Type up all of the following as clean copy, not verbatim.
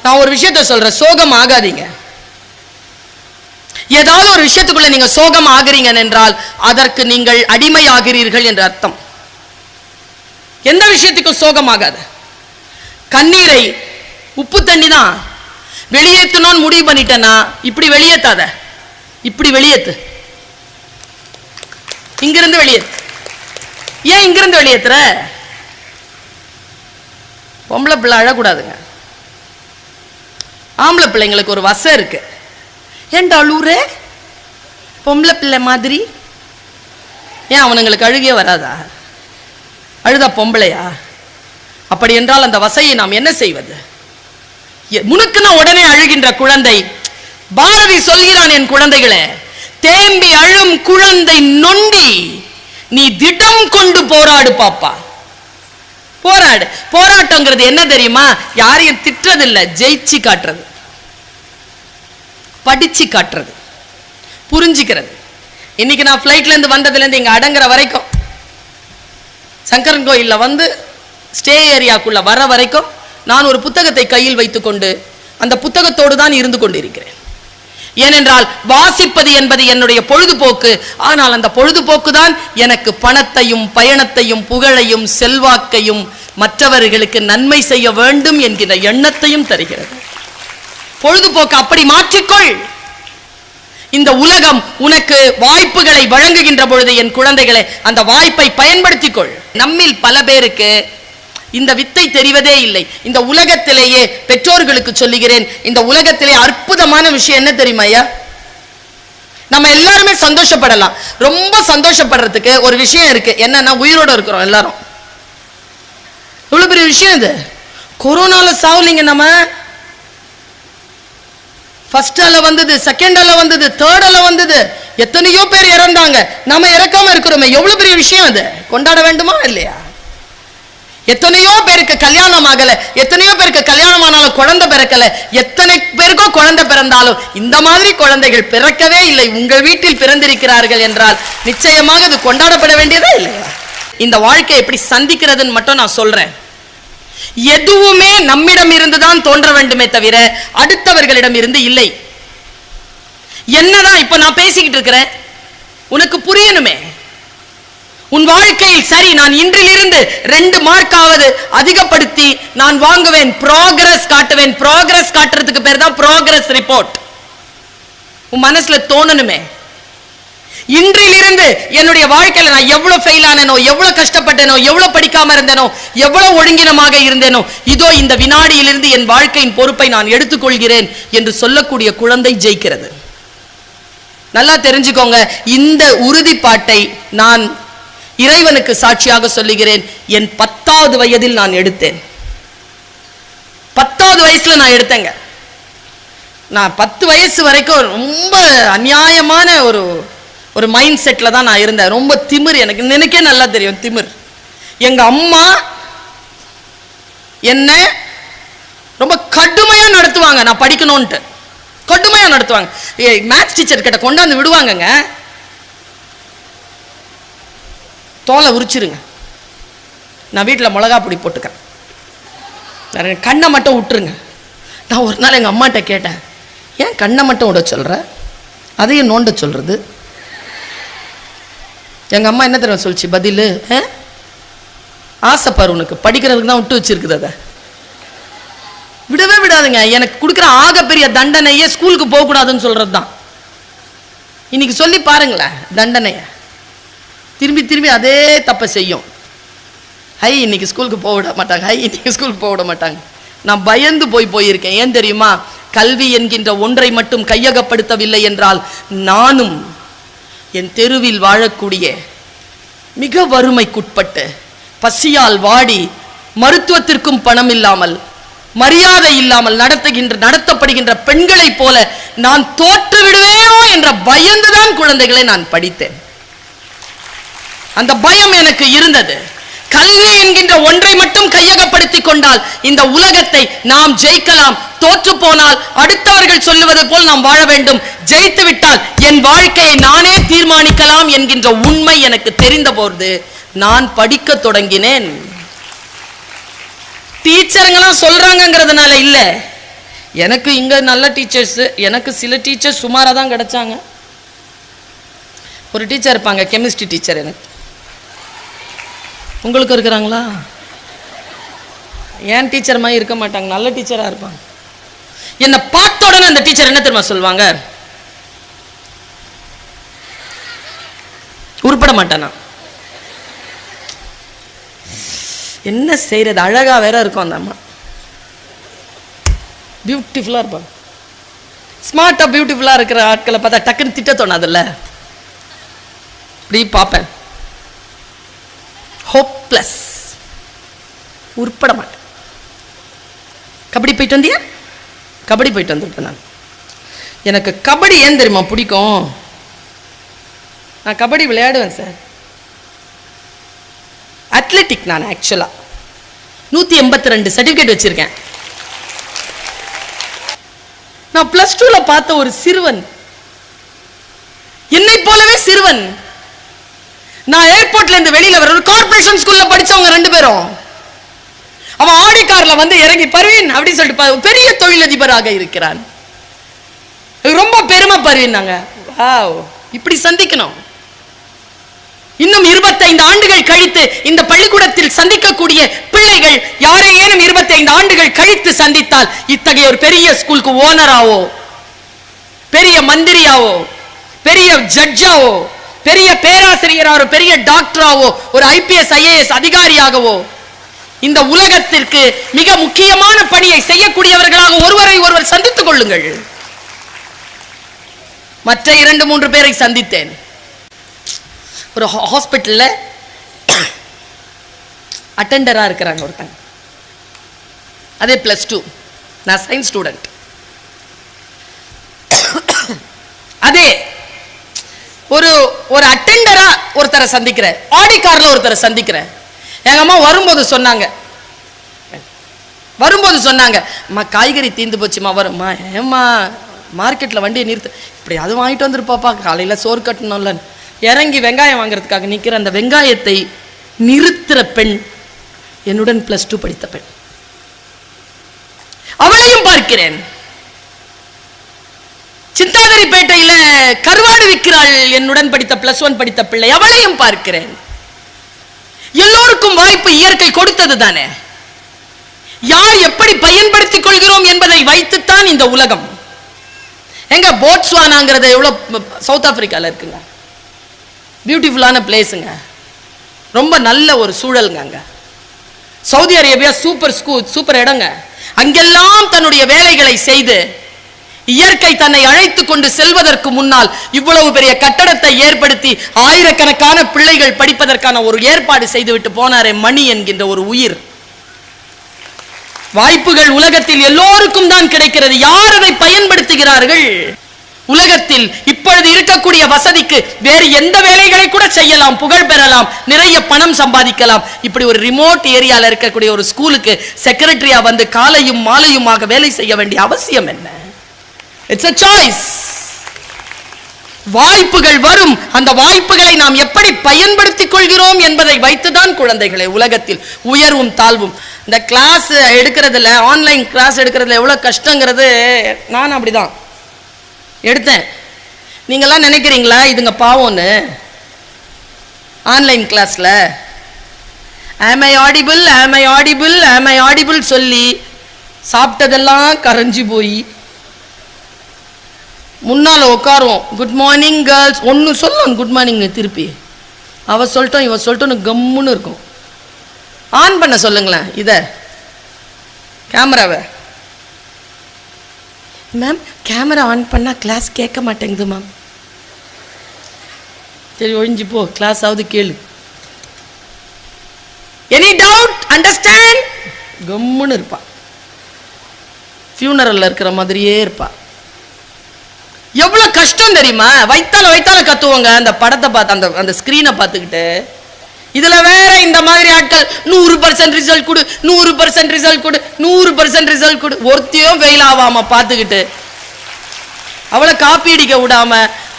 நான் ஒரு விஷயத்தை சொல்றேன், சோகம் ஆகாதீங்க. ஏதாவது ஒரு விஷயத்துக்குள்ள நீங்க சோகம் ஆகிறீங்க என்றால் அதற்கு நீங்கள் அடிமையாகிறீர்கள் என்ற அர்த்தம். எந்த விஷயத்துக்கும் சோகம் ஆகாது. கண்ணீரை உப்பு தண்ணி தான் வெளியேற்றணும்னு முடிவு பண்ணிட்டேன்னா இப்படி வெளியேற்றாத, இப்படி வெளியேற்று, இங்கிருந்து வெளியேற்று. ஏன் இங்கிருந்து வெளியேற்றுற? பொம்பளை பிள்ளை அழக்கூடாதுங்க. ஆம்பளை பிள்ளைங்களுக்கு ஒரு வசம் இருக்கு. ஏன்டா அழுவுறே பொம்பளை பிள்ளை மாதிரி? ஏன் அவனுங்களுக்கு அழுகே வராதா? அழுதா பொம்பளையா? அப்படி என்றால் அந்த வசையை நாம் என்ன செய்வது? முனுக்குனா உடனே அழுகின்ற குழந்தை. பாரதி சொல்கிறான், என் குழந்தைகளே, தேம்பி அழும் குழந்தை நொண்டி நீ திடம் கொண்டு போராடு பாப்பா. போராடு. போராட்டங்கிறது என்ன தெரியுமா? யாரையும் திட்டுறதில்லை, ஜெயிச்சு காட்டுறது, படிச்சு காட்டுறது, புரிஞ்சுக்கிறது. இன்னைக்கு நான் ஃப்ளைட்ல இருந்து வந்ததுல இருந்து இங்க அடங்குற வரைக்கும், சங்கரன் கோயில்ல வந்து ஸ்டே ஏரியாக்குள்ள வர வரைக்கும் நான் ஒரு புத்தகத்தை கையில் வைத்துக்கொண்டு அந்த புத்தகத்தோடு தான் இருந்து கொண்டிருக்கிறேன். ஏனென்றால் வாசிப்பது என்பது என்னுடைய பொழுதுபோக்கு. ஆனால் அந்த பொழுதுபோக்கு தான் எனக்கு பணத்தையும் பயணத்தையும் புகழையும் செல்வாக்கையும் மற்றவர்களுக்கு நன்மை செய்ய வேண்டும் என்கிற எண்ணத்தையும் தருகிறது. பொழுதுபோக்கு அப்படி மாற்றிக்கொள். இந்த உலகம் உனக்கு வாய்ப்புகளை வழங்குகின்ற பொழுது என் குழந்தைகளை அந்த வாய்ப்பை பயன்படுத்திக்கொள். நம்மில் பல பேருக்கு இந்த வித்தை தெரிவதே இல்லை. இந்த உலகத்திலேயே பெற்றோர்களுக்கு சொல்லுகிறேன், இந்த எவ்வளவு அற்புதமான விஷயம் என்ன தெரியுமா ஐயா? நம்ம எல்லாருமே சந்தோஷப்படலாம். ரொம்ப சந்தோஷப்படுறதுக்கு ஒரு விஷயம் இருக்கு. என்னன்னா, உயிரோட இருக்கிறோம் எல்லாரும். எவ்வளவு பெரிய விஷயம் இது. கொரோனால சாவலிங்க. நம்ம ஃபர்ஸ்ட் அல வந்தது, செகண்ட் அல வந்தது, தேர்ட் அல வந்தது, எத்தனையோ பேர் இறந்தாங்க. நம்ம இறக்காம இருக்கிறோமே, எவ்வளவு பெரிய விஷயம் அது. கொண்டாட வேண்டுமா இல்லையா? எத்தனையோ பேருக்கு கல்யாணம் ஆகல, எத்தனையோ பேருக்கு கல்யாணம் ஆனாலும் குழந்தை பிறக்கல, எத்தனை பேருக்கோ குழந்தை பிறந்தாலும் இந்த மாதிரி குழந்தைகள் பிறக்கவே இல்லை. உங்கள் வீட்டில் பிறந்திருக்கிறார்கள் என்றால் நிச்சயமாக இது கொண்டாடப்பட வேண்டியதே இல்லையா? இந்த வாழ்க்கை எப்படி சந்திக்கிறதுன்னு மட்டும் நான் சொல்றேன். எதுவுமே நம்மிடம் இருந்துதான் தோன்ற வேண்டுமே தவிர அடுத்தவர்களிடம் இருந்து இல்லை. என்னதான் இப்ப நான் பேசிக்கிட்டு இருக்கிறேன், உனக்கு புரியணுமே. உன் வாழ்க்கையில் சரி, நான் இன்றிலிருந்து 2 மார்க்காவது அதிகப்படுத்தி நான் வாங்குவேன், ப்ராக்ரஸ் காட்டுவேன். ப்ராக்ரஸ் காட்டுறதுக்கு பேர் தான் ப்ராக்ரஸ் ரிப்போர்ட். உன் மனசுல தோணணுமே, இன்றிலிருந்து என்னுடைய வாழ்க்கையில நான் எவ்வளவு ஃபெயில் ஆனேனோ, எவ்வளவு கஷ்டப்பட்டேனோ, எவ்வளவு படிக்காம இருந்தேனோ, எவ்வளவு ஒழுங்கினமாக இருந்தேனோ, இதோ இந்த வினாடியிலிருந்து என் வாழ்க்கையின் பொறுப்பை நான் எடுத்துக்கொள்கிறேன் என்று சொல்லக்கூடிய குழந்தை ஜெயிக்கிறது. நல்லா தெரிஞ்சுக்கோங்க, இந்த உறுதிப்பாட்டை நான் இறைவனுக்கு சாட்சியாக சொல்லுகிறேன். என் 10வது வயதில் நான் எடுத்தேன். 10வது வயசுல நான் எடுத்தேங்க. நான் 10 வயசு வரைக்கும் ரொம்ப அநியாயமான ஒரு மைண்ட் செட்ல தான் நான் இருந்தேன். ரொம்ப திமிர். எனக்கே நல்லா தெரியும் திமிர். எங்க அம்மா என்ன ரொம்ப கடுமையா நடத்துவாங்க. நான் படிக்கணும்ட்டு கடுமையா நடத்துவாங்க. மேத்ஸ் டீச்சர் கிட்ட கொண்டாந்து விடுவாங்கங்க. தோலை உரிச்சிருங்க, நான் வீட்டில் மிளகா பொடி போட்டுக்கிறேன், கண்ணை மட்டும் விட்டுருங்க. நான் ஒரு நாள் எங்கள் அம்மாட்ட கேட்டேன், ஏன் கண்ணை மட்டும் விட சொல்கிற, அதையும் நோண்ட சொல்கிறது? எங்கள் அம்மா என்ன தெரியும் சொல்லிச்சு பதில்? ஆசைப்பார், உனக்கு படிக்கிறதுக்கு தான் விட்டு வச்சிருக்குது. அதை விடவே விடாதுங்க. எனக்கு கொடுக்குற ஆகப்பெரிய தண்டனையே ஸ்கூலுக்கு போகக்கூடாதுன்னு சொல்கிறது தான். இன்னைக்கு சொல்லி பாருங்களேன், தண்டனையை திரும்பி திரும்பி அதே தப்பை செய்யும். ஹை இன்னைக்கு ஸ்கூலுக்கு போக விட மாட்டாங்க, ஹை இன்னைக்கு ஸ்கூலுக்கு போக விட மாட்டாங்க. நான் பயந்து போயிருக்கேன். ஏன் தெரியுமா? கல்வி என்கின்ற ஒன்றை மட்டும் கையகப்படுத்தவில்லை என்றால் நானும் என் தெருவில் வாழக்கூடிய மிக வறுமைக்குட்பட்டு பசியால் வாடி மருத்துவத்திற்கும் பணம் இல்லாமல் மரியாதை இல்லாமல் நடத்தப்படுகின்ற பெண்களைப் போல நான் தோற்று விடுவேனோ என்ற பயந்துதான் குழந்தைகளை நான் படித்தேன். அந்த பயம் எனக்கு இருந்தது. கல்வி என்கின்ற ஒன்றை மட்டும் கையகப்படுத்திக் கொண்டால் இந்த உலகத்தை நாம் ஜெயிக்கலாம். தோற்று போனால் அடுத்தவர்கள் சொல்லுவது போல் நாம் வாழ வேண்டும். ஜெயித்து விட்டால் என் வாழ்க்கையை நானே தீர்மானிக்கலாம் என்கின்ற உண்மை எனக்கு தெரிந்த போது நான் படிக்க தொடங்கினேன். டீச்சருங்களாம் சொல்றாங்கிறதுனால இல்ல, எனக்கு இங்கே நல்ல டீச்சர்ஸு, எனக்கு சில டீச்சர்ஸ் சுமாராக தான் கிடச்சாங்க. ஒரு டீச்சர் இருப்பாங்க, கெமிஸ்ட்ரி டீச்சர். எனக்கு உங்களுக்கு இருக்கிறாங்களா? ஏன் டீச்சர் மாதிரி இருக்க மாட்டாங்க, நல்ல டீச்சராக இருப்பாங்க. என்னை பார்த்த உடனே அந்த டீச்சர் என்ன தெரியுமா சொல்லுவாங்க? உருப்பட மாட்டேனா, என்ன செய்யறது, அழகா வேற இருக்கும் அந்த அம்மா, பியூட்டிஃபுல்லா இருப்பாங்க. ஸ்மார்ட்டா பியூட்டிஃபுல்லா இருக்கிற ஆட்களை பார்த்தா டக்குன்னு திட்ட தோணாதுல்ல. இப்படி பார்ப்பேன், ஹோப்லெஸ், உருப்பட மாட்டேன். கபடி போயிட்டு வந்தியா? கபடி போயிட்டு வந்துட்டேன் நான். எனக்கு கபடி ஏன் தெரியுமா பிடிக்கும்? நான் கபடி விளையாடுவேன் சார். அத்லெட்டிக் நான் ஆக்சுவலா 182 சர்டிஃபிகேட் வச்சிருக்கேன். நான் +2ல பார்த்த ஒரு சிறுவன், என்னை போலவே சிறுவன். நான் ஏர்போர்ட்ல இருந்து வெளியில வர, ஒரு கார்ப்பரேஷன் ஸ்கூல்ல படிச்சவங்க 2 பேரும். அவன் ஆடி கார்ல வந்து இறங்கி, பர்வீன் அப்படின்னு சொல்லிட்டு, பெரிய தொழிலதிபராக இருக்கிறான். ரொம்ப பெருமை பர்வீன். நாங்க இப்படி சந்திக்கணும். இன்னும் 25 ஆண்டுகள் கழித்து இந்த பள்ளிக்கூடத்தில் சந்திக்கக்கூடிய பிள்ளைகள் யாரையேனும் 25 ஆண்டுகள் கழித்து சந்தித்தால், இத்தகைய ஒரு பெரிய ஸ்கூலுக்கு ஓனராவோ, பெரிய மந்திரியாவோ, பெரிய ஜட்ஜாவோ, பெரிய பேராசிரியராவோ, பெரிய டாக்டராவோ, ஒரு IPS IAS அதிகாரியாகவோ, இந்த உலகத்திற்கு மிக முக்கியமான பணியை செய்யக்கூடியவர்களாக ஒருவரை ஒருவர் சந்தித்துக் கொள்ளுங்கள். மற்ற 2-3 பேரை சந்தித்தேன். ஒரு ஹாஸ்பிட்டல்ல அட்டெண்டரா இருக்கிறாங்க ஒருத்தங்க, அதே +2, நான் சயின்ஸ் ஸ்டூடெண்ட். அதே ஒரு ஒரு அட்டெண்டரா ஒருத்தரை சந்திக்கிறேன், ஆடி கார்ல ஒருத்தரை சந்திக்கிறேன். எங்க அம்மா வரும்போது சொன்னாங்க, அம்மா காய்கறி தீந்து போச்சுமா, வரும்மா. ஏம்மா மார்க்கெட்டில் வண்டியை நிறுத்து, இப்படி அது வாங்கிட்டு வந்துருப்பாப்பா, காலையில் சோறு கட்டணும்ல. இறங்கி வெங்காயம் வாங்குறதுக்காக நிற்கிற அந்த வெங்காயத்தை நிறுத்துற பெண் என்னுடன் +2 படித்த பெண். அவளையும் பார்க்கிறேன். சிந்தாதிரிப்பேட்டையில கருவாடு விற்கிறாள் என்னுடன் படித்த +1 படித்த பிள்ளை, அவளையும் பார்க்கிறேன். எல்லோருக்கும் வாய்ப்பு இயற்கை கொடுத்தது தானே. யார் எப்படி பயன்படுத்திக் கொள்கிறோம் என்பதை வைத்துத்தான் இந்த உலகம். எங்க போட்ஸ்வானாங்கிறது எவ்வளவு சவுத் ஆப்பிரிக்கால இருக்குங்க, பியூட்டிஃபுல்லான பிளேஸுங்க, ரொம்ப நல்ல ஒரு சூழலுங்க. அங்க சவுதி அரேபியா சூப்பர் இடங்க. அங்கெல்லாம் தன்னுடைய வேலைகளை செய்து இயற்கை தன்னை அழைத்து கொண்டு செல்வதற்கு முன்னால் இவ்வளவு பெரிய கட்டடத்தை ஏற்படுத்தி ஆயிரக்கணக்கான பிள்ளைகள் படிப்பதற்கான ஒரு ஏற்பாடு செய்துவிட்டு போனாரே மணி என்கின்ற ஒரு உயிர். வாய்ப்புகள் உலகத்தில் எல்லோருக்கும் தான் கிடைக்கிறது. யார் அதை பயன்படுத்துகிறார்கள்? உலகத்தில் இப்பொழுது இருக்கக்கூடிய வசதிக்கு வேறு எந்த வேலைகளை கூட செய்யலாம், புகழ் பெறலாம், நிறைய பணம் சம்பாதிக்கலாம். இப்படி ஒரு ரிமோட் ஏரியால இருக்கக்கூடிய ஒரு ஸ்கூலுக்கு செக்ரட்டரியா வந்து காலையும் மாலையுமாக வேலை செய்ய வேண்டிய அவசியம் என்ன? It's a choice. வாய்ப்புகள் வரும். அந்த வாய்ப்புகளை நாம் எப்படி பயன்படுத்திக் கொள்கிறோம் என்பதை வைத்துதான் குழந்தைகளை உலகத்தில் உயர்வும் தாழ்வும். இந்த கிளாஸ் எடுக்கிறதுல, ஆன்லைன் கிளாஸ் எடுக்கிறதுல எவ்வளவு கஷ்டங்கிறது நான் அப்படிதான் எடுத்தேன். நீங்கெல்லாம் நினைக்கிறீங்களா இதுங்க பாவம்னு? ஆன்லைன் கிளாஸ்ல am I audible சொல்லி சாப்பிட்டதெல்லாம் கரைஞ்சி போய் முன்னால உட்காருவோம். குட் மார்னிங் கேர்ள்ஸ் ஒன்று சொல்லணும், குட் மார்னிங் திருப்பி அவ சொல்லிட்டோம் இவ சொல்லிட்டோன்னு கம்முன்னு இருக்கும். ஆன் பண்ண சொல்லுங்களேன் இதை, கேமராவை. மேம் கேமரா ஆன் பண்ணால் கிளாஸ் கேட்க மாட்டேங்குது மேம். சரி ஒழிஞ்சு போ, கிளாஸ் ஆகுது கேளு. எனி டவுட், அண்டர்ஸ்டாண்ட், கம்முன்னு இருப்பா. ஃபியூனரல்ல இருக்கிற மாதிரியே இருப்பா. எவ்வளவு கஷ்டம் தெரியுமா? வைத்தால கத்துவோங்க அந்த படத்தை பார்த்து, அந்த ஸ்கிரீனை பார்த்துக்கிட்டு. இதுல வேற இந்த மாதிரி ஆட்கள் 100% ரிசல்ட் கொடு, 100% ரிசல்ட் கொடு, 100% ரிசல்ட் கொடு, ஒருத்தையும் ஃபெயில் ஆகாம பார்த்துக்கிட்டு அவளை காப்பி அடிக்க விடாம,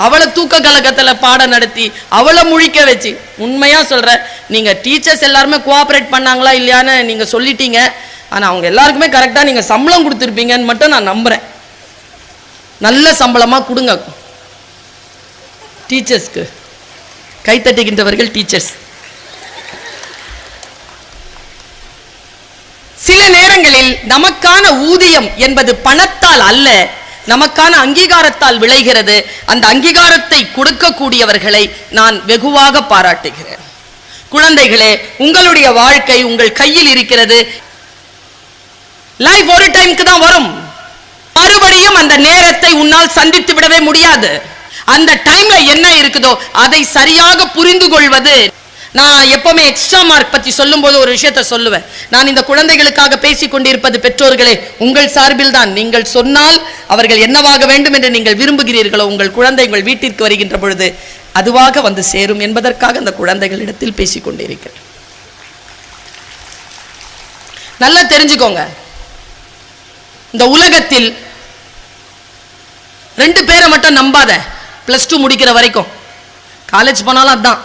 அவளை தூக்க கலக்கத்துல பாடம் நடத்தி அவளை முழிக்க வச்சு. உண்மையா சொல்ற, நீங்க டீச்சர்ஸ் எல்லாருமே கோஆபரேட் பண்ணாங்களா இல்லையான்னு நீங்க சொல்லிட்டீங்க. ஆனால் அவங்க எல்லாருக்குமே கரெக்டாக நீங்கள் சம்பளம் கொடுத்துருப்பீங்கன்னு மட்டும் நான் நம்புகிறேன். நல்ல சம்பளமாக கொடுங்க டீச்சர்ஸ்க்கு. கைத்தட்டுகின்றவர்கள் டீச்சர்ஸ். சில நேரங்களில் நமக்கான ஊதியம் என்பது பணத்தால் அல்ல, நமக்கான அங்கீகாரத்தால் விளைகிறது. அந்த அங்கீகாரத்தை கொடுக்கக்கூடியவர்களை நான் வெகுவாக பாராட்டுகிறேன். குழந்தைகளே, உங்களுடைய வாழ்க்கை உங்கள் கையில் இருக்கிறது. லைஃப் ஒரு டைமுக்கு தான் வரும். மறுபடியும் அந்த நேரத்தை உன்னால் சந்தித்து விடவே முடியாது. அந்த டைம்ல என்ன இருக்குதோ அதை சரியாக புரிந்து கொள்வது. நான் எப்பவுமே எக்ஸ்ட்ரா மார்க் பத்தி சொல்லும் போது ஒரு விஷயத்தை சொல்லுவேன். நான் இந்த குழந்தைகளுக்காக பேசிக் கொண்டிருப்பது பெற்றோர்களே உங்கள் சார்பில் தான். நீங்கள் சொன்னால் அவர்கள் என்னவாக வேண்டும் என்று நீங்கள் விரும்புகிறீர்களோ உங்கள் குழந்தை உங்கள் வீட்டிற்கு வருகின்ற பொழுது அதுவாக வந்து சேரும் என்பதற்காக அந்த குழந்தைகளிடத்தில் பேசிக் கொண்டிருக்கிறேன். நல்லா தெரிஞ்சுக்கோங்க, இந்த உலகத்தில் 2 பேரை மட்டும் நம்பாத. +2 முடிக்கிற வரைக்கும், காலேஜ் போனாலும் அதுதான்.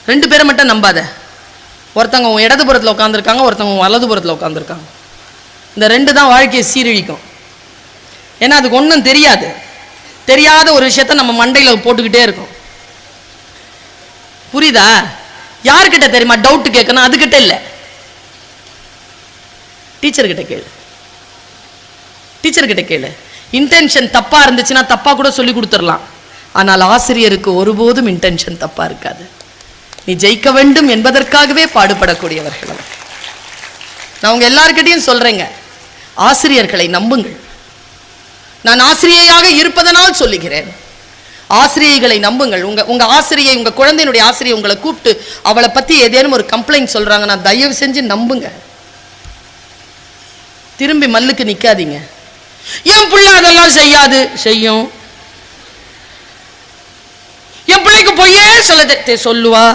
2 பேரை மட்டும் நம்பாத. ஒருத்தவங்க உன் இடதுபுறத்தில் உட்காந்துருக்காங்க, ஒருத்தவங்க உன் வலதுபுறத்தில் உட்காந்துருக்காங்க. இந்த 2 தான் வாழ்க்கையை சீரழிக்கும். ஏன்னா அதுக்கு ஒன்றும் தெரியாது. தெரியாத ஒரு விஷயத்த நம்ம மண்டையில் போட்டுக்கிட்டே இருக்கோம். புரியுதா? யார்கிட்ட தெரியுமா டவுட் கேட்கணும்? அதுகிட்ட இல்லை, டீச்சர்கிட்ட கேளு. டீச்சர்கிட்ட கேளு. இன்டென்ஷன் தப்பா இருந்துச்சுன்னா தப்பா கூட சொல்லி கொடுத்துடலாம். ஆனால் ஆசிரியருக்கு ஒருபோதும் இன்டென்ஷன் தப்பா இருக்காது. நீ ஜெயிக்க வேண்டும் என்பதற்காகவே பாடுபடக்கூடியவர்கள். நான் உங்க எல்லார்கிட்டையும் சொல்றேங்க, ஆசிரியர்களை நம்புங்கள். நான் ஆசிரியையாக இருப்பதனால் சொல்லுகிறேன், ஆசிரியைகளை நம்புங்கள். உங்க ஆசிரியை, உங்க குழந்தையினுடைய ஆசிரியை உங்களை கூப்பிட்டு அவளை பத்தி ஏதேனும் ஒரு கம்ப்ளைண்ட் சொல்றாங்கன்னா தயவு செஞ்சு நம்புங்க. திரும்பி மல்லுக்கு நிக்காதீங்க. என் பிள்ளை அதெல்லாம் செய்யாது. செய்யும். என் பிள்ளைக்கு பொய்யே சொல்லுவா.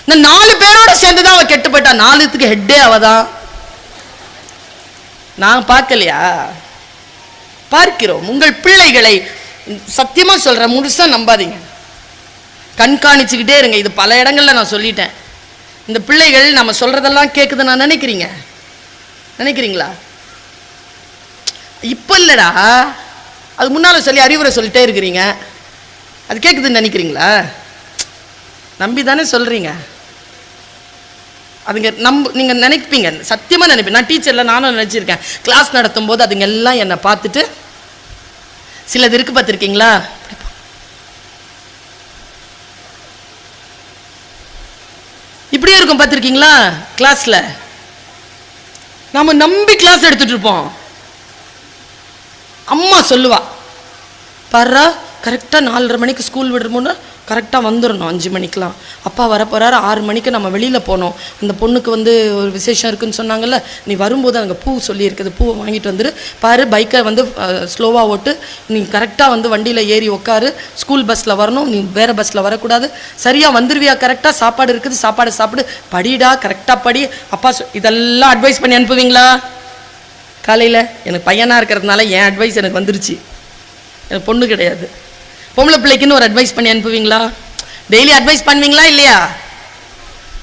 இந்த 4 பேரோட சேர்ந்துதான் அவ கெட்டு போயிட்டா. 4த்துக்கு ஹெட்டே அவதான். நான் பார்க்கலையா? பார்க்கிறோம். உங்கள் பிள்ளைகளை சத்தியமா சொல்றேன், முழுசா நம்பாதீங்க, கண்காணிச்சுக்கிட்டே இருங்க. இது பல இடங்கள்ல நான் சொல்லிட்டேன். இந்த பிள்ளைகள் நம்ம சொல்றதெல்லாம் கேட்குது நான் நினைக்கிறீங்களா? இப்ப இல்லடா, அது முன்னால சொல்லி அறிவுரை சொல்லிட்டே இருக்கிறீங்க. அது கேட்குதுன்னு நினைக்கிறீங்களா? நம்பி தானே சொல்றீங்க. அதுங்க நீங்க நினைப்பீங்க, சத்தியமா நினைப்பீங்க. நான் டீச்சர்ல நானும் நினைச்சிருக்கேன். கிளாஸ் நடத்தும் போது அதுங்க எல்லாம் என்னை பார்த்துட்டு சிலது இருக்கு, பார்த்துருக்கீங்களா? இப்படியே இருக்கும், பார்த்துருக்கீங்களா? கிளாஸ்ல நாம நம்பி கிளாஸ் எடுத்துட்டு இருப்போம். அம்மா சொல்லுவா, பாரா கரெக்டாக 4:30 மணிக்கு ஸ்கூல் விடுறோம்னா கரெக்டாக வந்துடணும் 5 மணிக்கெலாம். அப்பா வரப்போறாரு, 6 மணிக்கு நம்ம வெளியில் போனோம். அந்த பொண்ணுக்கு வந்து ஒரு விசேஷம் இருக்குதுன்னு சொன்னாங்கல்ல, நீ வரும்போது அங்கே பூ சொல்லியிருக்குது, பூவை வாங்கிட்டு வந்துரு. பாரு, பைக்கை வந்து ஸ்லோவாக ஓட்டு, நீ கரெக்டாக வந்து வண்டியில் ஏறி உட்காரு, ஸ்கூல் பஸ்ஸில் வரணும், நீ வேறு பஸ்ஸில் வரக்கூடாது, சரியாக வந்துருவியா, கரெக்டாக சாப்பாடு இருக்குது, சாப்பாடு சாப்பிடு, படிடா, கரெக்டாக படி. அப்பா இதெல்லாம் அட்வைஸ் பண்ணி அனுப்புவீங்களா? காலையில் எனக்கு பையனாக இருக்கிறதுனால என் அட்வைஸ் எனக்கு வந்துருச்சு. எனக்கு பொண்ணு கிடையாது. பொம்பளை பிள்ளைக்குன்னு ஒரு அட்வைஸ் பண்ணி அனுப்புவீங்களா? டெய்லி அட்வைஸ் பண்ணுவீங்களா இல்லையா?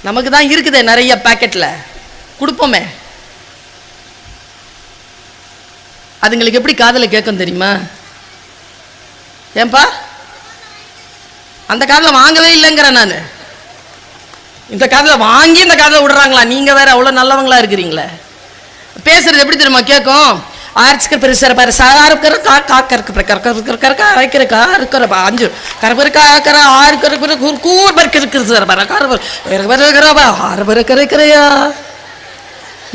நமக்கு தான் இருக்குது நிறைய பேக்கெட்டில் கொடுப்போமே. அதுங்களுக்கு எப்படி காதில் கேட்கும் தெரியுமா? ஏன்பா அந்த காதில் வாங்கவே இல்லைங்கிறேன் நான். இந்த காதில் வாங்கி இந்த காதில் விடுறாங்களா? நீங்கள் வேற அவ்வளோ நல்லவங்களா இருக்கிறீங்களே. பேசுறது எப்படி தெரியுமா கேட்கும்? ஆர்ச்சிக்கிற பெருசார பாரு சாருக்கிற காக்கருக்கு கரக்கா அரைக்கிற காருக்கிற 5 கரப்பருக்கா ஆக்கிற 6 கரப்பரு கூர் பறிக்கிற பாரு கார ஆறு பரு கரைக்கிறையா,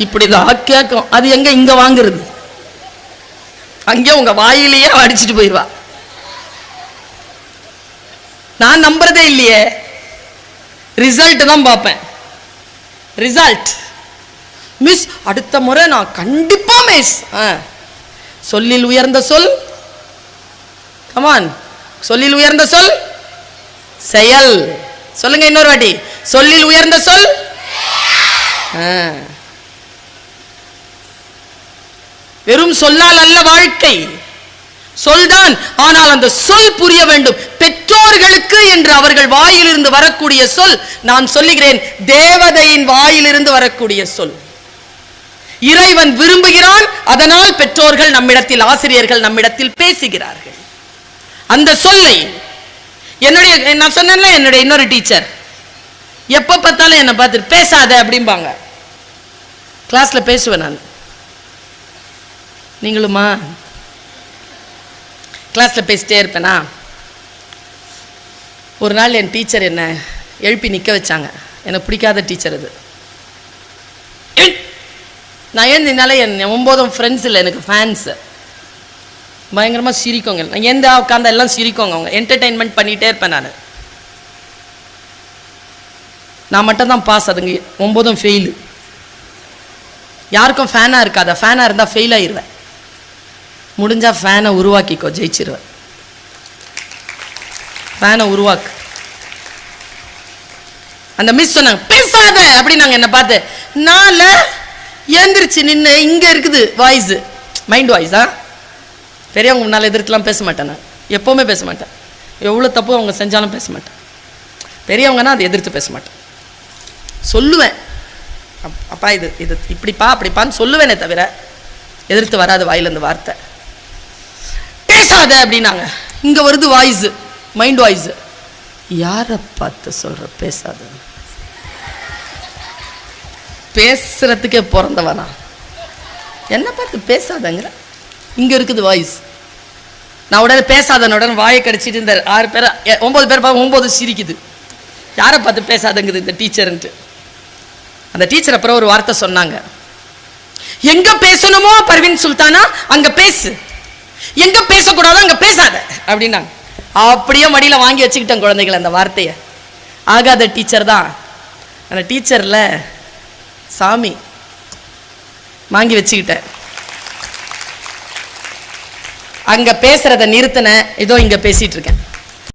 இப்படிதான் கேட்கும். அது எங்க இங்க வாங்குறது? அங்கே உங்க வாயிலேயே அடிச்சுட்டு போயிடுவா. நான் நம்புறதே இல்லையே, ரிசல்ட் தான் பார்ப்பேன். ரிசல்ட் மிஸ், அடுத்த முறை நான் கண்டிப்பா மிஸ். சொல்லில் உயர்ந்த சொல், கமான், சொல்லில் உயர்ந்த சொல் செயல். சொல்லுங்க இன்னொரு வாட்டி, சொல்லில் உயர்ந்த சொல். வெறும் சொல்லால் அல்ல வாழ்க்கை, சொல்தான், ஆனால் அந்த சொல் புரிய வேண்டும். பெற்றோர்களுக்கு என்று அவர்கள் வாயிலிருந்து வரக்கூடிய சொல், நான் சொல்லுகிறேன், தேவதையின் வாயிலிருந்து வரக்கூடிய சொல். இறைவன் விரும்புகிறான், அதனால் பெற்றோர்கள் நம்மிடத்தில், ஆசிரியர்கள் நம்மிடத்தில் பேசுகிறார்கள். அந்த சொல்லை நான் சொன்னேன்ல, என்னுடைய இன்னொரு டீச்சர் எப்ப பார்த்தாலும் என்னை பார்த்துட்டு பேசாத அப்படிம்பாங்க. கிளாஸ்ல பேசுவேன் நான். நீங்களுமா கிளாஸ்ல பேசிட்டே இருப்பேனா? ஒரு நாள் என் டீச்சர் என்ன எழுப்பி நிற்க வச்சாங்க. எனக்கு பிடிக்காத டீச்சர் அது. நான் எழுந்தினால என் 9 ஃப்ரெண்ட்ஸ் இல்லை, எனக்கு ஃபேன்ஸு. பயங்கரமாக சிரிக்கோங்க. நான் எந்த உட்காந்தா எல்லாம் சிரிக்கோங்க. அவங்க என்டர்டெயின்மெண்ட் பண்ணிகிட்டே இருப்பேன். நான் மட்டும்தான் பாஸ், அதுங்க 9 ஃபெயிலு. யாருக்கும் ஃபேனாக இருக்காதா? ஃபேனாக இருந்தால் ஃபெயில் ஆயிடுவேன். முடிஞ்சா ஃபேனை உருவாக்கிக்கோ, ஜெயிச்சிருவேன். ஃபேனை உருவாக்கு. அந்த மிஸ் சொன்னாங்க பேசாத அப்படின்னாங்க. என்னை பார்த்து நான் ஏந்திரிச்சு நின்று, இங்கே இருக்குது வாய்ஸு, மைண்ட் வாய்ஸா. பெரியவங்க முன்னால் எதிர்த்துலாம் பேச மாட்டேன். நான் எப்போவுமே பேச மாட்டேன். எவ்வளோ தப்பு அவங்க செஞ்சாலும் பேச மாட்டேன். பெரியவங்கன்னா அதை எதிர்த்து பேச மாட்டேன். சொல்லுவேன், அப்பா இது இது இப்படிப்பா அப்படிப்பான்னு சொல்லுவேனே தவிர எதிர்த்து வராது வாயிலேருந்து வார்த்தை. பேசாத அப்படின்னாங்க. இங்கே வருது வாய்ஸு, மைண்ட் வாய்ஸு. யாரை பார்த்து சொல்கிற பேசாத? பேசுறதுக்கே பிறந்தவனா? என்ன பார்த்து பேசாதங்கிற? இங்கே இருக்குது வாய்ஸ். நான் உடனே பேசாதன உடனே வாயை கடிச்சிட்டு இந்த 6 பேர் 9 பேர் பார்க்க 9 சிரிக்குது. யாரை பார்த்து பேசாதங்குது இந்த டீச்சர்ன்ட்டு. அந்த டீச்சர் அப்புறம் ஒரு வார்த்தை சொன்னாங்க, எங்க பேசணுமோ பர்வீன் சுல்தானா அங்க பேசு, எங்க பேசக்கூடாதோ அங்க பேசாத அப்படின்னாங்க. அப்படியே மடியில் வாங்கி வச்சுக்கிட்டேன் குழந்தைகள் அந்த வார்த்தையை. ஆகாத டீச்சர் தான். அந்த டீச்சரில் சாமி வாங்கி வச்சுக்கிட்டேன். அங்கே பேசுகிறத நிறுத்தினேன். இதோ இங்கே பேசிகிட்டு இருக்கேன்.